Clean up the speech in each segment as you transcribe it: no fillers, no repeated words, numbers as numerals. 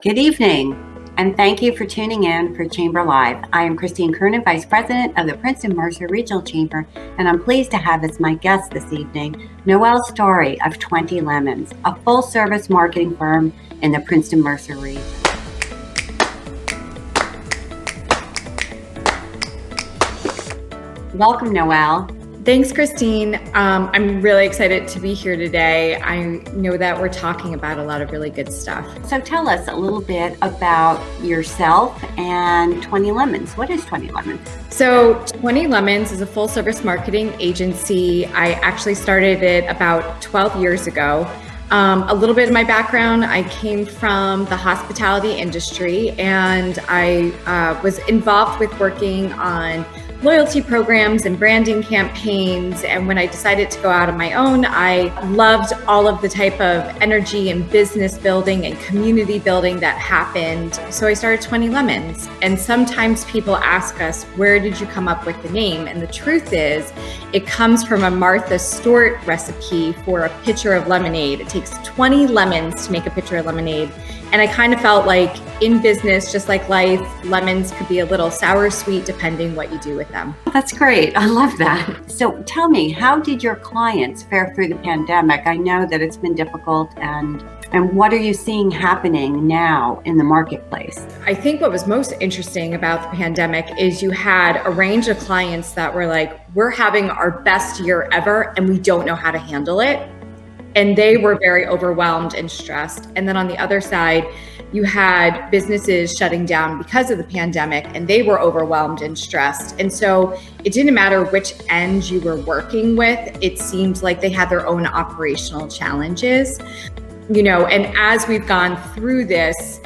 Good evening, and thank you for tuning in for Chamber Live. I am Christine Curnan, Vice President of the Princeton-Mercer Regional Chamber, and I'm pleased to have as my guest this evening, Noelle Stary of 20 Lemons, a full-service marketing firm in the Princeton-Mercer region. Welcome, Noelle. Thanks, Christine. I'm really excited to be here today. I know that we're talking about a lot of really good stuff. So tell us a little bit about yourself and 20 Lemons. What is 20 Lemons? So 20 Lemons is a full service marketing agency. I actually started it about 12 years ago. A little bit of my background, I came from the hospitality industry, and I was involved with working on loyalty programs and branding campaigns. And when I decided to go out on my own, I loved all of the type of energy and business building and community building that happened. So I started 20 Lemons. And sometimes people ask us, where did you come up with the name? And the truth is, it comes from a Martha Stewart recipe for a pitcher of lemonade. It takes 20 lemons to make a pitcher of lemonade. And I kind of felt like in business, just like life, lemons could be a little sour, sweet, depending what you do with them. That's great. I love that. So tell me, how did your clients fare through the pandemic? I know that it's been difficult, and what are you seeing happening now in the marketplace? I think what was most interesting about the pandemic is you had a range of clients that were like, we're having our best year ever and we don't know how to handle it. And they were very overwhelmed and stressed. And then on the other side, you had businesses shutting down because of the pandemic, and they were overwhelmed and stressed. And so it didn't matter which end you were working with, it seemed like they had their own operational challenges. And as we've gone through this,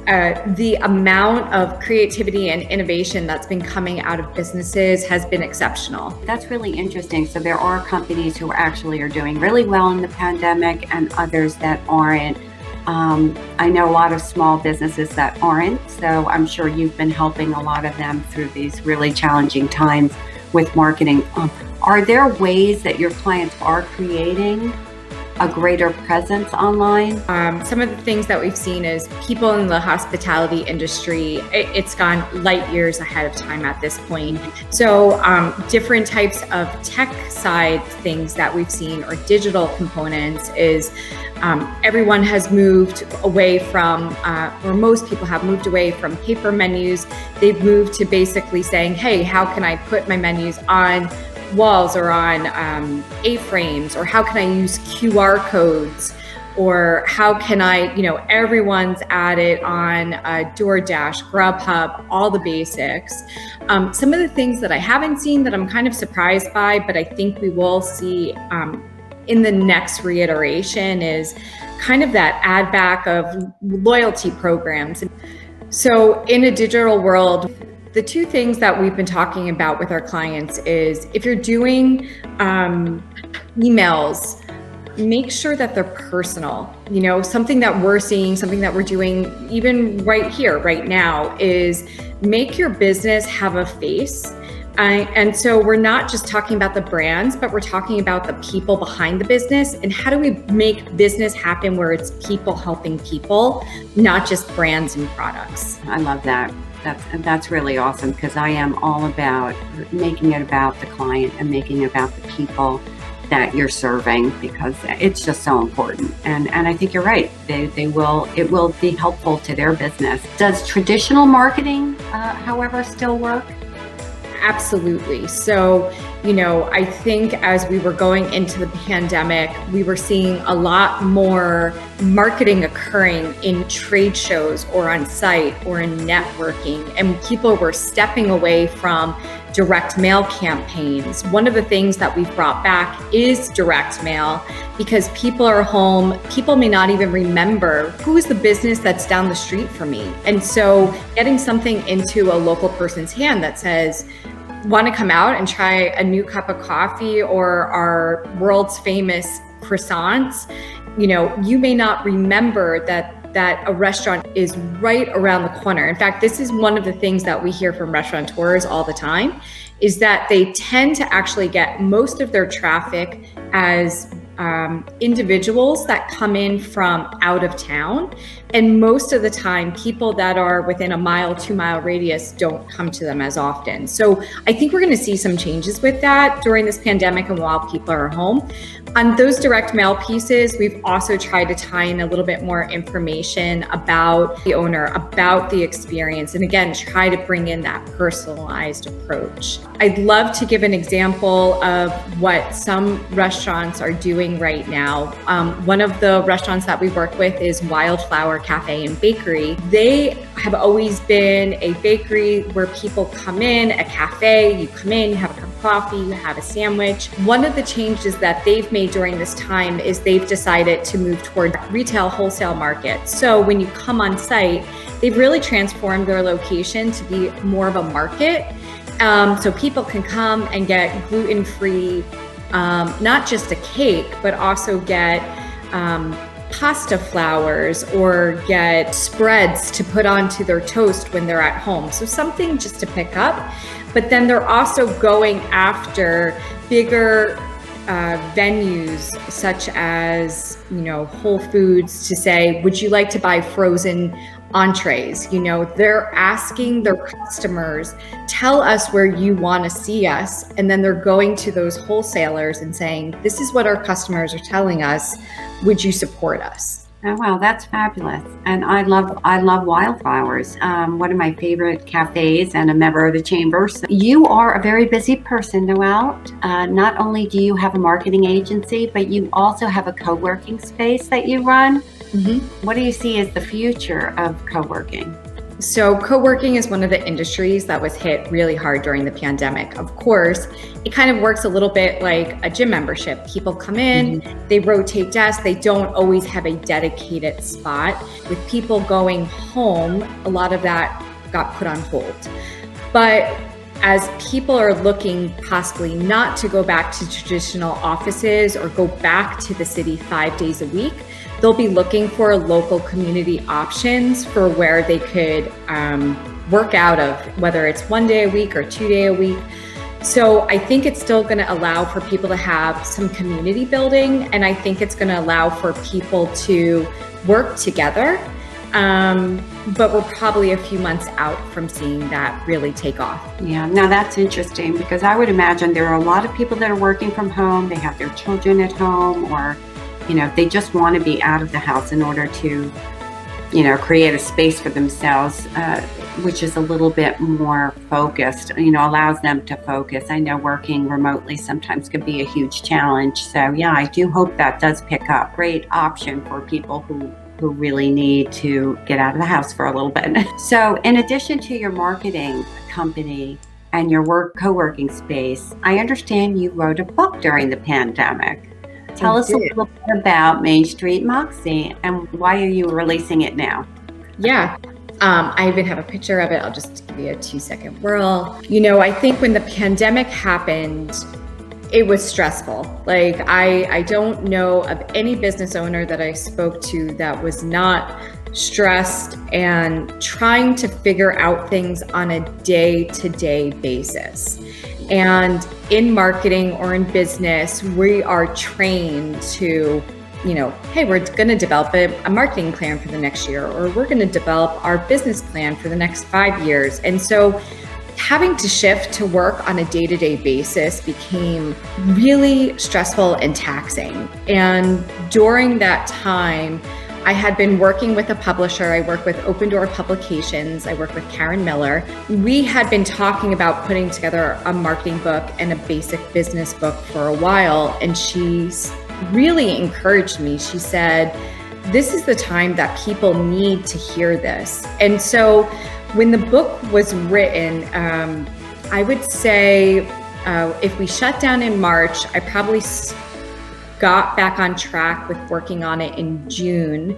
the amount of creativity and innovation that's been coming out of businesses has been exceptional. That's really interesting. So there are companies who actually are doing really well in the pandemic and others that aren't. I know a lot of small businesses that aren't, so I'm sure you've been helping a lot of them through these really challenging times with marketing. Are there ways that your clients are creating a greater presence online? Some of the things that we've seen is people in the hospitality industry, it's gone light years ahead of time at this point. So different types of tech side things that we've seen, or digital components, is everyone has moved away from, or most people have moved away from paper menus. They've moved to basically saying, hey, how can I put my menus on walls or on A-frames, or how can I use QR codes, or how can I, everyone's at it on DoorDash, Grubhub, all the basics. Some of the things that I haven't seen that I'm kind of surprised by, but I think we will see in the next reiteration, is kind of that add back of loyalty programs. So in a digital world, the two things that we've been talking about with our clients is, if you're doing emails, make sure that they're personal. Something that we're seeing, something that we're doing even right here, right now, is make your business have a face. And so we're not just talking about the brands, but we're talking about the people behind the business, and how do we make business happen where it's people helping people, not just brands and products. I love that. That's really awesome, because I am all about making it about the client and making it about the people that you're serving, because it's just so important. And I think you're right. It will be helpful to their business. Does traditional marketing, however, still work? Absolutely. So, I think as we were going into the pandemic, we were seeing a lot more marketing occurring in trade shows or on site or in networking, and people were stepping away from direct mail campaigns. One of the things that we've brought back is direct mail, because people are home. People may not even remember who is the business that's down the street from me. And so getting something into a local person's hand that says, want to come out and try a new cup of coffee or our world's famous croissants, you may not remember that a restaurant is right around the corner. In fact, this is one of the things that we hear from restaurateurs all the time, is that they tend to actually get most of their traffic as individuals that come in from out of town. And most of the time, people that are within a 2-mile radius don't come to them as often. So I think we're going to see some changes with that during this pandemic and while people are home. On those direct mail pieces, we've also tried to tie in a little bit more information about the owner, about the experience, and again, try to bring in that personalized approach. I'd love to give an example of what some restaurants are doing right now. One of the restaurants that we work with is Wildflower Cafe and Bakery. They have always been a bakery where people come in, a cafe, you come in, you have a cup of coffee, you have a sandwich. One of the changes that they've made during this time is they've decided to move toward retail wholesale market. So when you come on site, they've really transformed their location to be more of a market. So people can come and get gluten-free, not just a cake, but also get pasta flours or get spreads to put onto their toast when they're at home. So something just to pick up. But then they're also going after bigger venues such as, Whole Foods to say, would you like to buy frozen entrees? They're asking their customers, tell us where you want to see us. And then they're going to those wholesalers and saying, this is what our customers are telling us. Would you support us? Oh, wow, that's fabulous. And I love Wildflowers, one of my favorite cafes and a member of the chamber. So you are a very busy person, Noelle. Not only do you have a marketing agency, but you also have a co-working space that you run. Mm-hmm. What do you see as the future of co-working? So co-working is one of the industries that was hit really hard during the pandemic. Of course, it kind of works a little bit like a gym membership. People come in, they rotate desks, they don't always have a dedicated spot. With people going home, a lot of that got put on hold. But as people are looking possibly not to go back to traditional offices or go back to the city 5 days a week, they'll be looking for local community options for where they could work out of, whether it's 1 day a week or 2 day a week. So I think it's still going to allow for people to have some community building, and I think it's going to allow for people to work together. But we're probably a few months out from seeing that really take off. Yeah, now that's interesting, because I would imagine there are a lot of people that are working from home. They have their children at home, or they just want to be out of the house in order to, create a space for themselves, which is a little bit more focused, allows them to focus. I know working remotely sometimes can be a huge challenge. So yeah, I do hope that does pick up. Great option for people who really need to get out of the house for a little bit. So in addition to your marketing company and your co-working space, I understand you wrote a book during the pandemic. Tell us a little bit about Main Street Moxie and why are you releasing it now? Yeah, I even have a picture of it. I'll just give you a 2-second whirl. I think when the pandemic happened, it was stressful. Like I don't know of any business owner that I spoke to that was not stressed and trying to figure out things on a day-to-day basis. And in marketing or in business, we are trained to, hey, we're going to develop a marketing plan for the next year, or we're going to develop our business plan for the next 5 years. And so having to shift to work on a day-to-day basis became really stressful and taxing. And during that time, I had been working with a publisher. I work with Open Door Publications. I work with Karen Miller. We had been talking about putting together a marketing book and a basic business book for a while. And she's really encouraged me. She said, this is the time that people need to hear this. And so when the book was written, I would say if we shut down in March, I probably got back on track with working on it in June,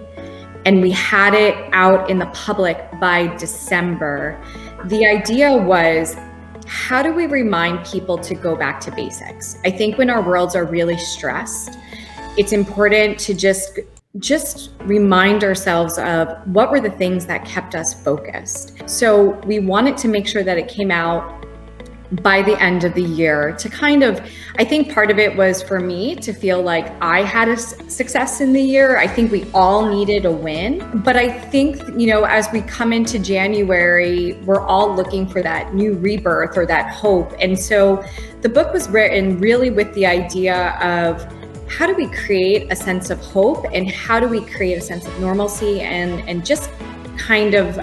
and we had it out in the public by December. The idea was, how do we remind people to go back to basics? I think when our worlds are really stressed, it's important to just remind ourselves of what were the things that kept us focused. So we wanted to make sure that it came out by the end of the year to kind of, I think part of it was for me to feel like I had a success in the year. I think we all needed a win. But I think, as we come into January, we're all looking for that new rebirth or that hope. And so the book was written really with the idea of how do we create a sense of hope and how do we create a sense of normalcy and just kind of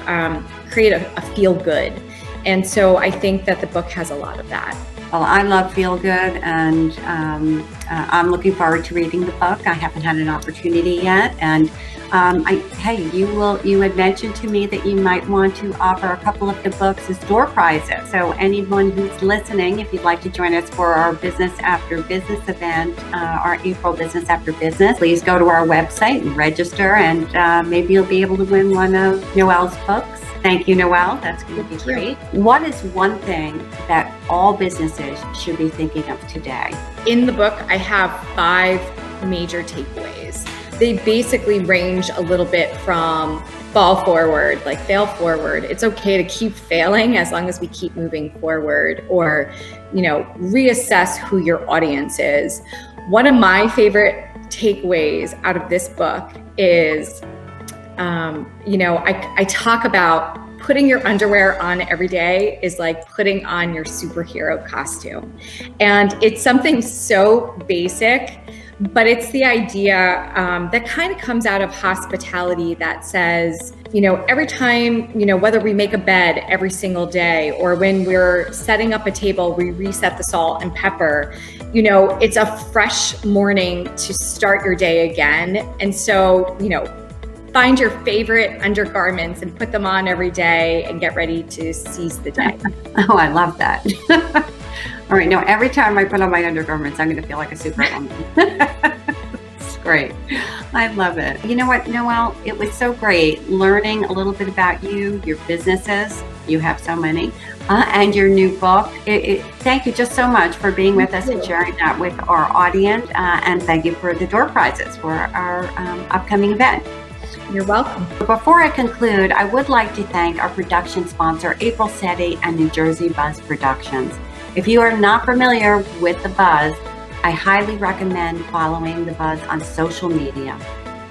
create a feel good. And so I think that the book has a lot of that. Well, I love Feel Good, and I'm looking forward to reading the book. I haven't had an opportunity yet, and you had mentioned to me that you might want to offer a couple of the books as door prizes. So anyone who's listening, if you'd like to join us for our Business After Business event, our April Business After Business, please go to our website and register, and maybe you'll be able to win one of Noelle's books. Thank you, Noelle. That's going to be great. What is one thing that all businesses should be thinking of today? In the book, I have 5 major takeaways. They basically range a little bit from fall forward, like fail forward. It's okay to keep failing as long as we keep moving forward, or, reassess who your audience is. One of my favorite takeaways out of this book is I talk about putting your underwear on every day is like putting on your superhero costume. And it's something so basic, but it's the idea that kind of comes out of hospitality that says, every time, whether we make a bed every single day or when we're setting up a table, we reset the salt and pepper, it's a fresh morning to start your day again. And so, find your favorite undergarments and put them on every day and get ready to seize the day. Oh, I love that. All right, now every time I put on my undergarments, I'm going to feel like a superwoman. It's great. I love it. You know what, Noelle? It was so great learning a little bit about you, your businesses. You have so many. And your new book. Thank you just so much for being with us and sharing that with our audience. And thank you for the door prizes for our upcoming event. You're welcome. Before I conclude, I would like to thank our production sponsor, April Setti and New Jersey Buzz Productions. If you are not familiar with the Buzz, I highly recommend following the Buzz on social media.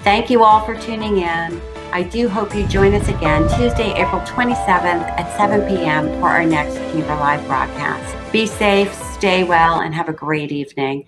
Thank you all for tuning in. I do hope you join us again Tuesday, April 27th at 7 p.m. for our next Chamber Live broadcast. Be safe, stay well, and have a great evening.